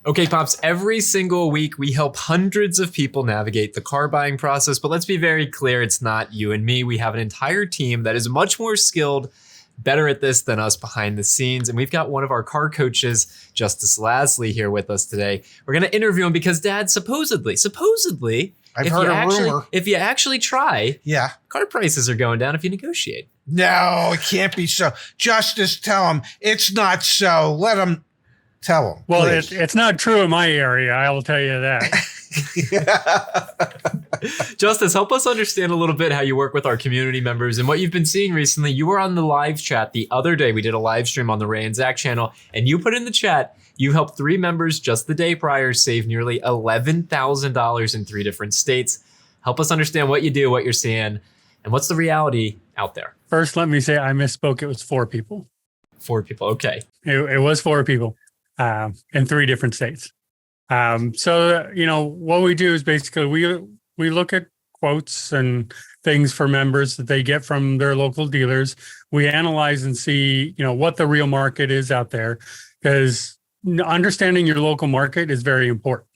Okay, Pops, every single week we help hundreds of people navigate the car buying process, but let's be very clear, it's not you and me. We have an entire team that is much more skilled, better at this than us behind the scenes, and we've got one of our car coaches, Justise Lasley, here with us today. We're going to interview him because, Dad, supposedly, I've heard a rumor. if you actually try, car prices are going down if you negotiate. No, it can't be so. Justice, tell him it's not so. Let him tell him. Well, it's not true in my area. I will tell you that. Justise, help us understand a little bit how you work with our community members and what you've been seeing recently. You were on the live chat the other day. We did a live stream on the Ray and Zach channel, and you put in the chat, you helped 3 members just the day prior save nearly $11,000 in 3 different states. Help us understand what you do, what you're seeing, and what's the reality out there. First, let me say I misspoke. It was 4 people. 4 people. Okay. It was 4 people in 3 different states. So, what we do is basically we look at quotes and things for members that they get from their local dealers. We analyze and see, what the real market is out there, because understanding your local market is very important.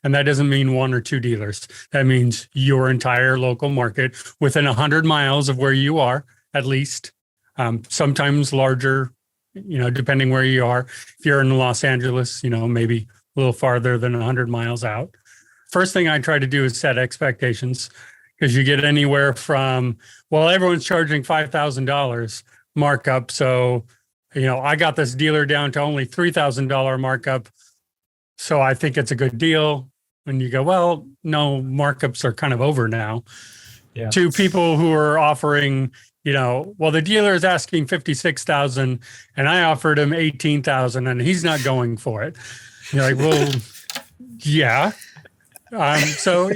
And that doesn't mean 1 or 2 dealers. That means your entire local market within 100 miles of where you are, at least, sometimes larger, depending where you are. If you're in Los Angeles, maybe a little farther than 100 miles out. First thing I try to do is set expectations, because you get anywhere from, everyone's charging $5,000 markup. So, I got this dealer down to only $3,000 markup. So I think it's a good deal. And you go, well, no, markups are kind of over now. Yeah. To people who are offering, the dealer is asking $56,000 and I offered him $18,000 and he's not going for it. You're like, well, yeah. So,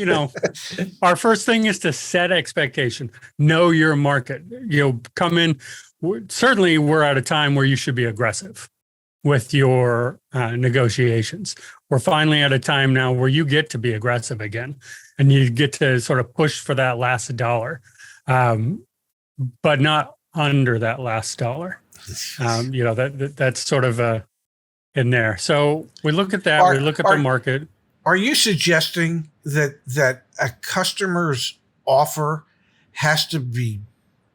our first thing is to set expectation, know your market, come in. Certainly we're at a time where you should be aggressive with your negotiations. We're finally at a time now where you get to be aggressive again and you get to sort of push for that last dollar, but not under that last dollar. That's sort of in there. So we look at that, we look at the market. Are you suggesting that a customer's offer has to be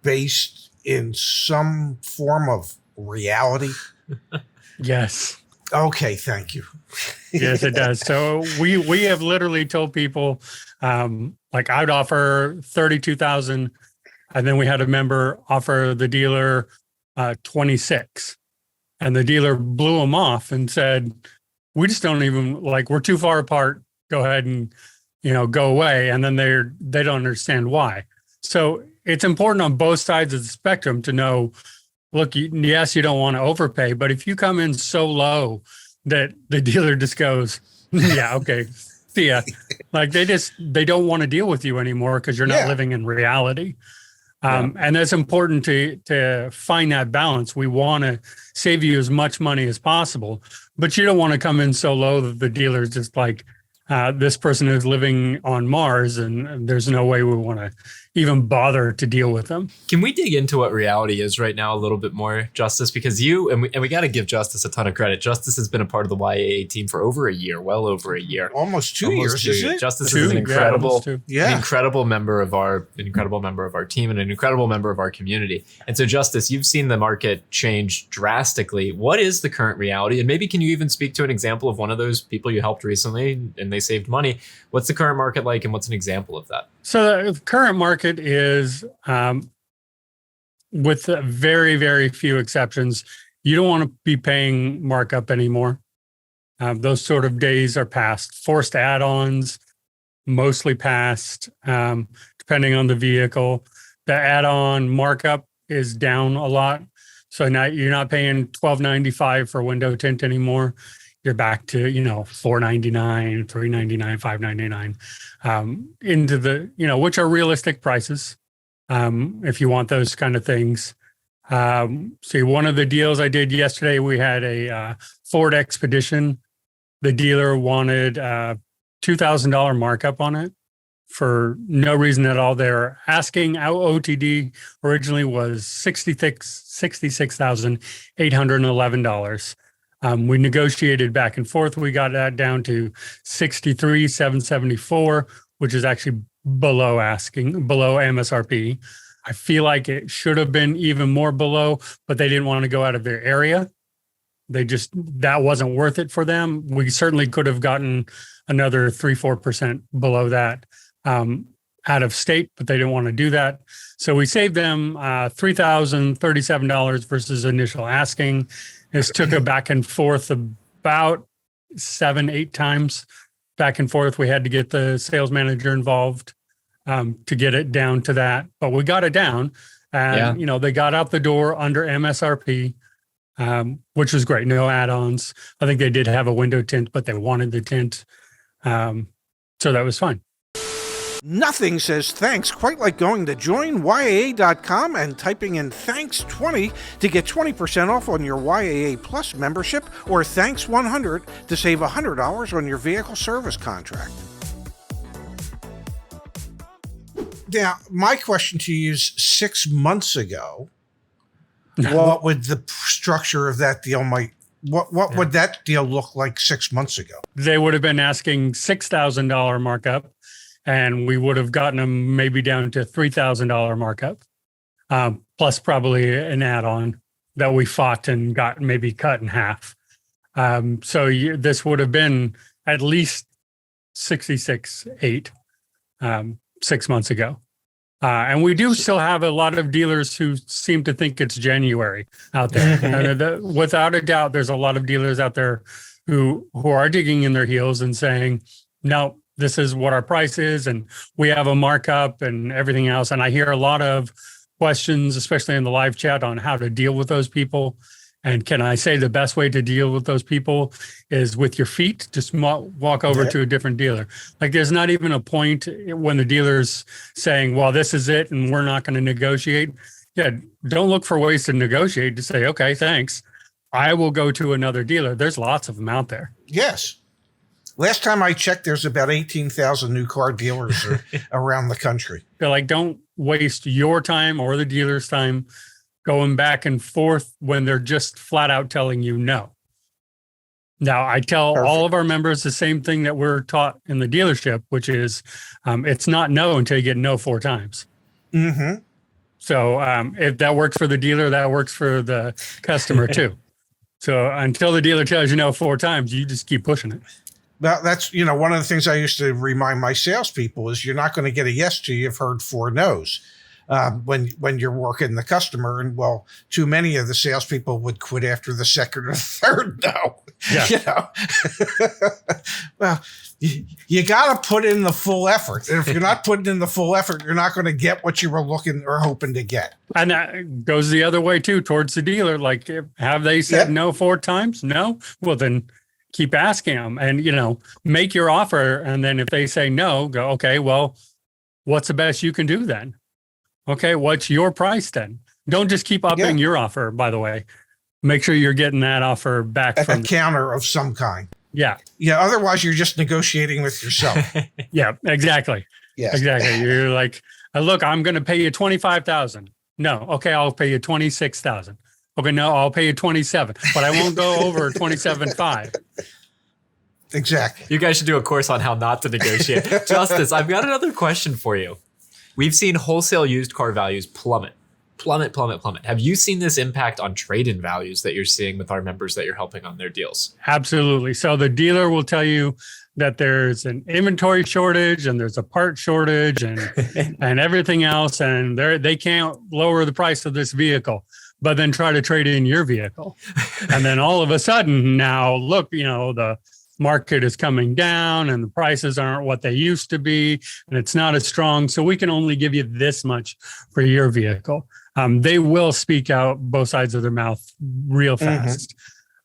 based in some form of reality? Yes. Okay, thank you. Yes, it does. So we have literally told people, like I'd offer $32,000, and then we had a member offer the dealer $26,000, and the dealer blew them off and said, "We just don't even we're too far apart. Go ahead and go away." And then they don't understand why. So it's important on both sides of the spectrum to know, look, yes, you don't want to overpay, but if you come in so low that the dealer just goes, yeah, okay, see ya. They don't want to deal with you anymore because you're not living in reality. And it's important to find that balance. We want to save you as much money as possible, but you don't want to come in so low that the dealer's just like, this person is living on Mars and there's no way we want to even bother to deal with them. Can we dig into what reality is right now a little bit more, Justise? Because we got to give Justise a ton of credit. Justise has been a part of the YAA team for over a year, well over a year. Almost 2 years, isn't it? Justise is an incredible member of our team and an incredible member of our community. And so, Justise, you've seen the market change drastically. What is the current reality? And maybe can you even speak to an example of one of those people you helped recently and they saved money? What's the current market like, and what's an example of that? So the current market is, with very, very few exceptions, you don't want to be paying markup anymore. Those sort of days are past. Forced add-ons, mostly past, depending on the vehicle. The add-on markup is down a lot. So now you're not paying $12.95 for window tint anymore. You're back to, $4.99, $3.99, $5.99, into the, which are realistic prices, if you want those kind of things. See, one of the deals I did yesterday, we had a Ford Expedition. The dealer wanted $2,000 markup on it for no reason at all. They're asking, our OTD originally was $66,811. We negotiated back and forth. We got that down to 63,774, which is actually below MSRP. I feel like it should have been even more below, but they didn't want to go out of their area. That wasn't worth it for them. We certainly could have gotten another 3-4% below that out of state, but they didn't want to do that. So we saved them $3,037 versus initial asking. This took a back and forth about 7-8 times back and forth. We had to get the sales manager involved to get it down to that, but we got it down. And, they got out the door under MSRP, which was great. No add-ons. I think they did have a window tint, but they wanted the tint. So that was fine. Nothing says thanks quite like going to joinyaa.com and typing in thanks20 to get 20% off on your YAA Plus membership, or thanks 100 to save $100 on your vehicle service contract. Now, my question to you is 6 months ago, what would the structure of that deal would that deal look like 6 months ago? They would have been asking $6,000 markup, and we would have gotten them maybe down to $3,000 markup, plus probably an add-on that we fought and got maybe cut in half. So this would have been at least 66.8 6 months ago. And we do still have a lot of dealers who seem to think it's January out there. Without a doubt, there's a lot of dealers out there who are digging in their heels and saying, no, this is what our price is, and we have a markup and everything else. And I hear a lot of questions, especially in the live chat, on how to deal with those people. And can I say the best way to deal with those people is with your feet? Just walk over to a different dealer. Like, there's not even a point when the dealer's saying, well, this is it, and we're not going to negotiate. Yeah, don't look for ways to negotiate. To say, okay, thanks, I will go to another dealer. There's lots of them out there. Yes. Last time I checked, there's about 18,000 new car dealers around the country. They're like, don't waste your time or the dealer's time going back and forth when they're just flat out telling you no. Now, I tell all of our members the same thing that we're taught in the dealership, which is it's not no until you get no 4 times. Mm-hmm. So if that works for the dealer, that works for the customer too. So until the dealer tells you no 4 times, you just keep pushing it. Well, that's, one of the things I used to remind my salespeople is you're not going to get a yes till you've heard 4 no's. When you're working the customer, and too many of the salespeople would quit after the second or third no. Yeah. Well, you got to put in the full effort. And if you're not putting in the full effort, you're not going to get what you were looking or hoping to get. And that goes the other way too, towards the dealer. Like, have they said no 4 times? No. Well, then keep asking them, and make your offer. And then if they say no, go, okay, well, what's the best you can do then? Okay, what's your price then? Don't just keep upping your offer, by the way. Make sure you're getting that offer back from a counter of some kind. Yeah. Yeah, otherwise you're just negotiating with yourself. Yeah, exactly. Yes. Exactly. You're like, look, I'm going to pay you $25,000. No. Okay, I'll pay you $26,000. Okay, no, I'll pay you $27,000, but I won't go over $27,500. Exactly. You guys should do a course on how not to negotiate. Justise, I've got another question for you. We've seen wholesale used car values plummet. Have you seen this impact on trade-in values that you're seeing with our members that you're helping on their deals? Absolutely. So the dealer will tell you that there's an inventory shortage and there's a part shortage and and everything else, and they can't lower the price of this vehicle, but then try to trade in your vehicle. And then all of a sudden now, look, the market is coming down and the prices aren't what they used to be, and it's not as strong. So we can only give you this much for your vehicle. They will speak out both sides of their mouth real fast.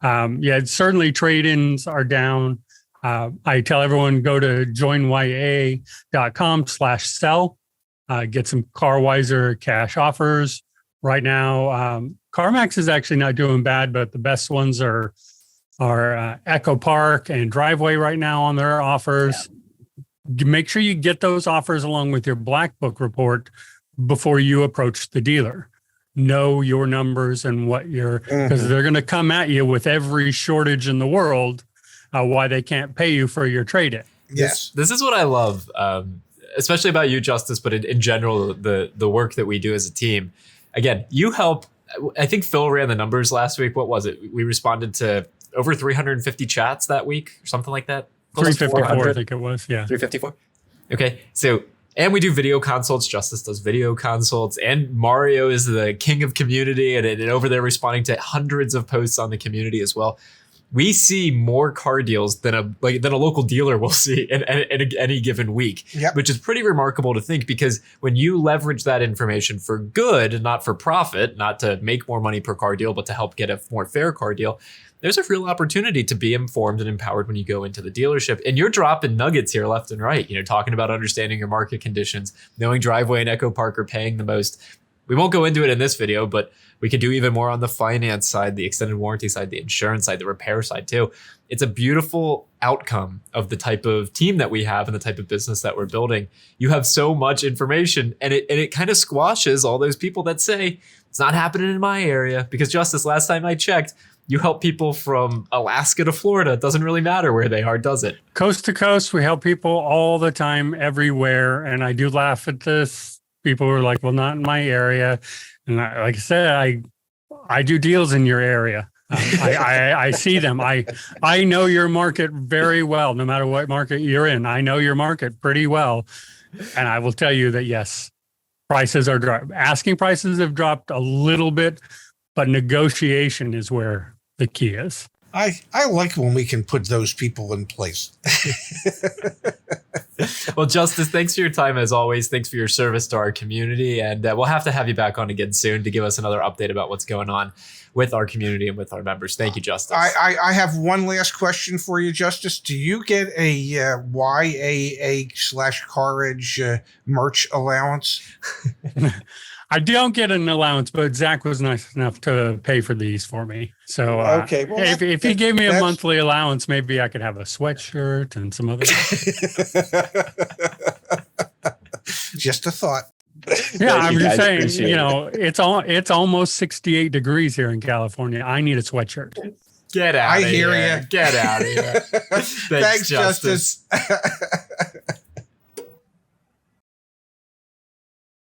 Certainly trade-ins are down. I tell everyone, go to joinyaa.com/sell, get some CarWiser cash offers. Right now, CarMax is actually not doing bad, but the best ones are Echo Park and Driveway right now on their offers. Yeah. Make sure you get those offers along with your Black Book report before you approach the dealer. know your numbers and what you're, because they're going to come at you with every shortage in the world, why they can't pay you for your trade-in. Yes. This is what I love, especially about you, Justice, but in general, the work that we do as a team. Again, you help. I think Phil ran the numbers last week. What was it? We responded to over 350 chats that week or something like that. 354, I think it was. Yeah. 354. Okay. So, and we do video consults. Justice does video consults, and Mario is the king of community and over there responding to hundreds of posts on the community as well. We see more car deals than a local dealer will see in any given week, which is pretty remarkable to think, because when you leverage that information for good, not for profit, not to make more money per car deal, but to help get a more fair car deal, there's a real opportunity to be informed and empowered when you go into the dealership. And you're dropping nuggets here left and right, talking about understanding your market conditions, knowing Driveway and Echo Park are paying the most. We won't go into it in this video, but we could do even more on the finance side, the extended warranty side, the insurance side, the repair side too. It's a beautiful outcome of the type of team that we have and the type of business that we're building. You have so much information, and it kind of squashes all those people that say it's not happening in my area. Because Justice, last time I checked, you help people from Alaska to Florida. It doesn't really matter where they are, does it? Coast to coast, we help people all the time, everywhere. And I do laugh at this. People are like, well, not in my area. And like I said, I do deals in your area. I see them. I know your market very well, no matter what market you're in. I know your market pretty well. And I will tell you that, yes, prices are dropping. Asking prices have dropped a little bit, but negotiation is where the key is. I like when we can put those people in place. Well, Justice, thanks for your time as always. Thanks for your service to our community. And we'll have to have you back on again soon to give us another update about what's going on with our community and with our members. Thank you, Justice. I have one last question for you, Justice. Do you get a YAA/Car Edge merch allowance? I don't get an allowance, but Zach was nice enough to pay for these for me. So okay, well, if he gave me a monthly allowance, maybe I could have a sweatshirt and some other. Just a thought. Yeah, I'm just saying, it's almost 68 degrees here in California. I need a sweatshirt. Get out of here. I hear you. Get out of here. Thanks, Justice.